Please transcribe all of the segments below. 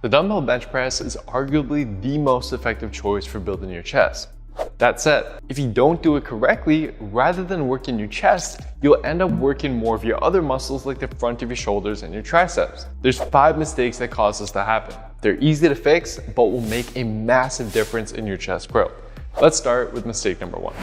The dumbbell bench press is arguably the most effective choice for building your chest. That said, if you don't do it correctly, rather than working your chest, you'll end up working more of your other muscles like the front of your shoulders and your triceps. There's 5 mistakes that cause this to happen. They're easy to fix, but will make a massive difference in your chest growth. Let's start with mistake number 1.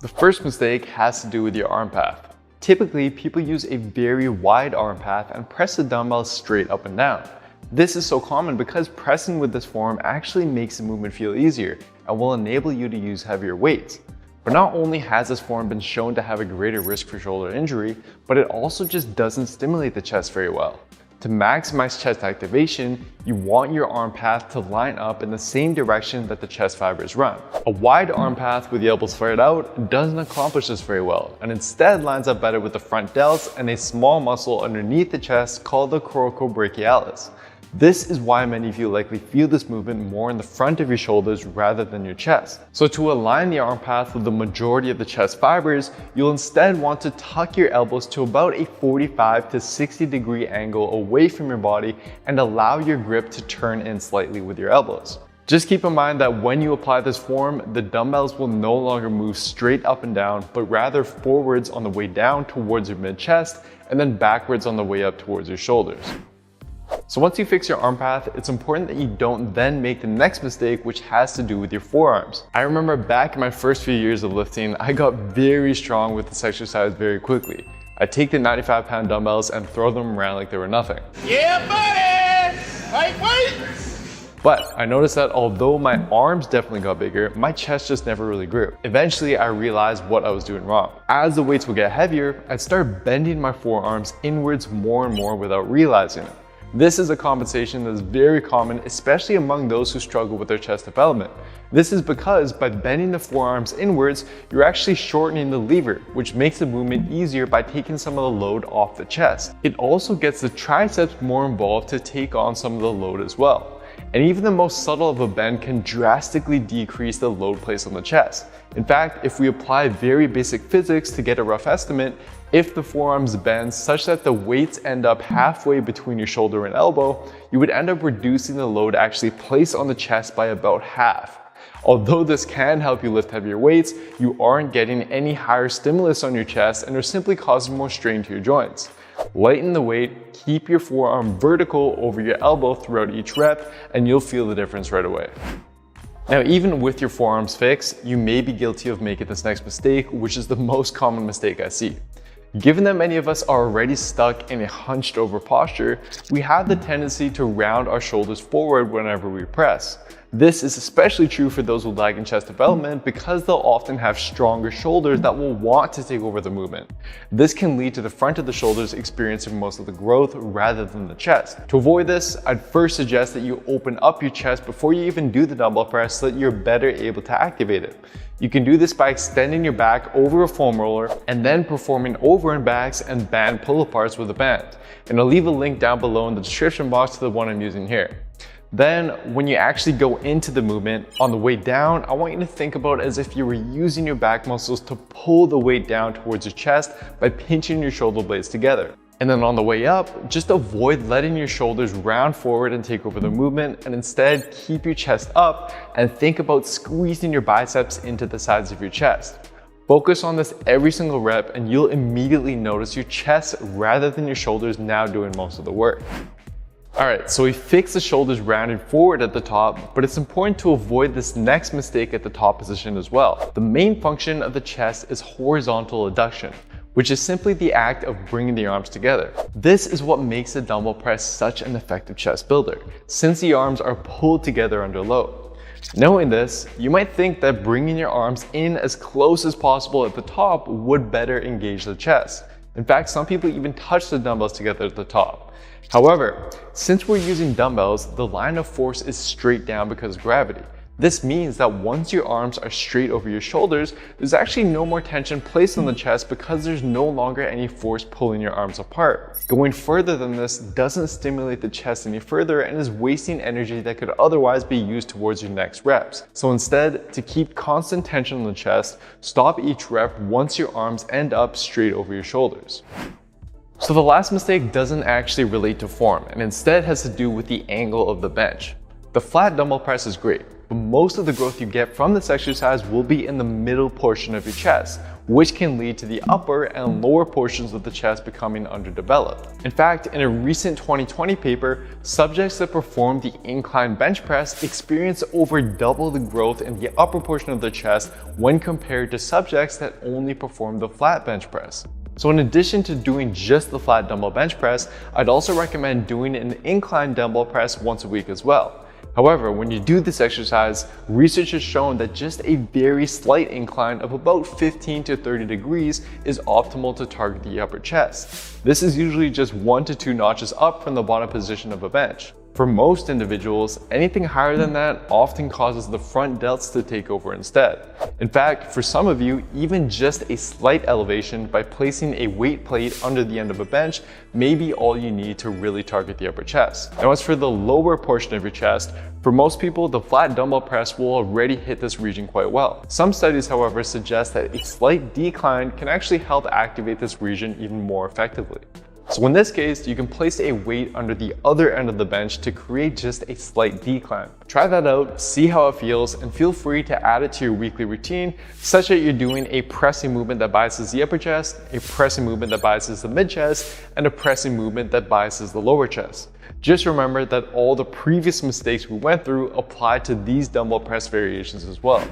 The first mistake has to do with your arm path. Typically, people use a very wide arm path and press the dumbbell straight up and down. This is so common because pressing with this form actually makes the movement feel easier and will enable you to use heavier weights. But not only has this form been shown to have a greater risk for shoulder injury, but it also just doesn't stimulate the chest very well. To maximize chest activation, you want your arm path to line up in the same direction that the chest fibers run. A wide arm path with the elbows flared out doesn't accomplish this very well, and instead lines up better with the front delts and a small muscle underneath the chest called the coracobrachialis. This is why many of you likely feel this movement more in the front of your shoulders rather than your chest. So to align the arm path with the majority of the chest fibers, you'll instead want to tuck your elbows to about a 45 to 60 degree angle away from your body and allow your grip to turn in slightly with your elbows. Just keep in mind that when you apply this form, the dumbbells will no longer move straight up and down, but rather forwards on the way down towards your mid-chest and then backwards on the way up towards your shoulders. So once you fix your arm path, it's important that you don't then make the next mistake, which has to do with your forearms. I remember back in my first few years of lifting, I got very strong with this exercise very quickly. I'd take the 95-pound dumbbells and throw them around like they were nothing. Yeah, buddy! Wait! But I noticed that although my arms definitely got bigger, my chest just never really grew. Eventually, I realized what I was doing wrong. As the weights would get heavier, I'd start bending my forearms inwards more and more without realizing it. This is a compensation that is very common, especially among those who struggle with their chest development. This is because by bending the forearms inwards, you're actually shortening the lever, which makes the movement easier by taking some of the load off the chest. It also gets the triceps more involved to take on some of the load as well. And even the most subtle of a bend can drastically decrease the load placed on the chest. In fact, if we apply very basic physics to get a rough estimate, if the forearms bend such that the weights end up halfway between your shoulder and elbow, you would end up reducing the load actually placed on the chest by about half. Although this can help you lift heavier weights, you aren't getting any higher stimulus on your chest and are simply causing more strain to your joints. Lighten the weight, keep your forearm vertical over your elbow throughout each rep, and you'll feel the difference right away. Now, even with your forearms fixed, you may be guilty of making this next mistake, which is the most common mistake I see. Given that many of us are already stuck in a hunched over posture, we have the tendency to round our shoulders forward whenever we press. This is especially true for those with lagging chest development because they'll often have stronger shoulders that will want to take over the movement. This can lead to the front of the shoulders experiencing most of the growth rather than the chest. To avoid this, I'd first suggest that you open up your chest before you even do the dumbbell press so that you're better able to activate it. You can do this by extending your back over a foam roller and then performing over and backs and band pull-aparts with a band. And I'll leave a link down below in the description box to the one I'm using here. Then, when you actually go into the movement, on the way down, I want you to think about it as if you were using your back muscles to pull the weight down towards your chest by pinching your shoulder blades together. And then on the way up, just avoid letting your shoulders round forward and take over the movement, and instead keep your chest up and think about squeezing your biceps into the sides of your chest. Focus on this every single rep and you'll immediately notice your chest rather than your shoulders now doing most of the work. Alright, so we fixed the shoulders rounding forward at the top, but it's important to avoid this next mistake at the top position as well. The main function of the chest is horizontal adduction, which is simply the act of bringing the arms together. This is what makes the dumbbell press such an effective chest builder, since the arms are pulled together under load. Knowing this, you might think that bringing your arms in as close as possible at the top would better engage the chest. In fact, some people even touch the dumbbells together at the top. However, since we're using dumbbells, the line of force is straight down because of gravity. This means that once your arms are straight over your shoulders, there's actually no more tension placed on the chest because there's no longer any force pulling your arms apart. Going further than this doesn't stimulate the chest any further and is wasting energy that could otherwise be used towards your next reps. So instead, to keep constant tension on the chest, stop each rep once your arms end up straight over your shoulders. So the last mistake doesn't actually relate to form and instead has to do with the angle of the bench. The flat dumbbell press is great, but most of the growth you get from this exercise will be in the middle portion of your chest, which can lead to the upper and lower portions of the chest becoming underdeveloped. In fact, in a recent 2020 paper, subjects that performed the incline bench press experienced over double the growth in the upper portion of the chest when compared to subjects that only performed the flat bench press. So in addition to doing just the flat dumbbell bench press, I'd also recommend doing an incline dumbbell press once a week as well. However, when you do this exercise, research has shown that just a very slight incline of about 15 to 30 degrees is optimal to target the upper chest. This is usually just 1 to 2 notches up from the bottom position of a bench. For most individuals, anything higher than that often causes the front delts to take over instead. In fact, for some of you, even just a slight elevation by placing a weight plate under the end of a bench may be all you need to really target the upper chest. Now, as for the lower portion of your chest, for most people, the flat dumbbell press will already hit this region quite well. Some studies, however, suggest that a slight decline can actually help activate this region even more effectively. So in this case, you can place a weight under the other end of the bench to create just a slight decline. Try that out, see how it feels, and feel free to add it to your weekly routine such that you're doing a pressing movement that biases the upper chest, a pressing movement that biases the mid chest, and a pressing movement that biases the lower chest. Just remember that all the previous mistakes we went through apply to these dumbbell press variations as well.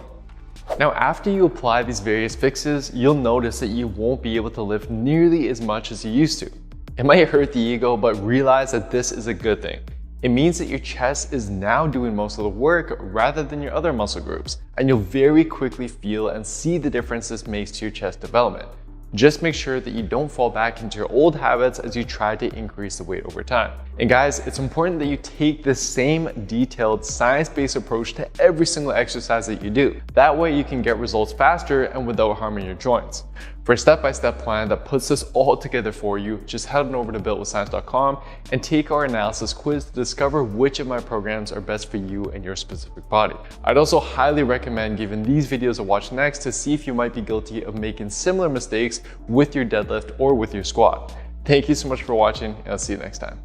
Now, after you apply these various fixes, you'll notice that you won't be able to lift nearly as much as you used to. It might hurt the ego, but realize that this is a good thing. It means that your chest is now doing most of the work rather than your other muscle groups, and you'll very quickly feel and see the difference this makes to your chest development. Just make sure that you don't fall back into your old habits as you try to increase the weight over time. And guys, it's important that you take the same detailed science-based approach to every single exercise that you do. That way you can get results faster and without harming your joints. For a step-by-step plan that puts this all together for you, just head on over to builtwithscience.com and take our analysis quiz to discover which of my programs are best for you and your specific body. I'd also highly recommend giving these videos a watch next to see if you might be guilty of making similar mistakes with your deadlift or with your squat. Thank you so much for watching, and I'll see you next time.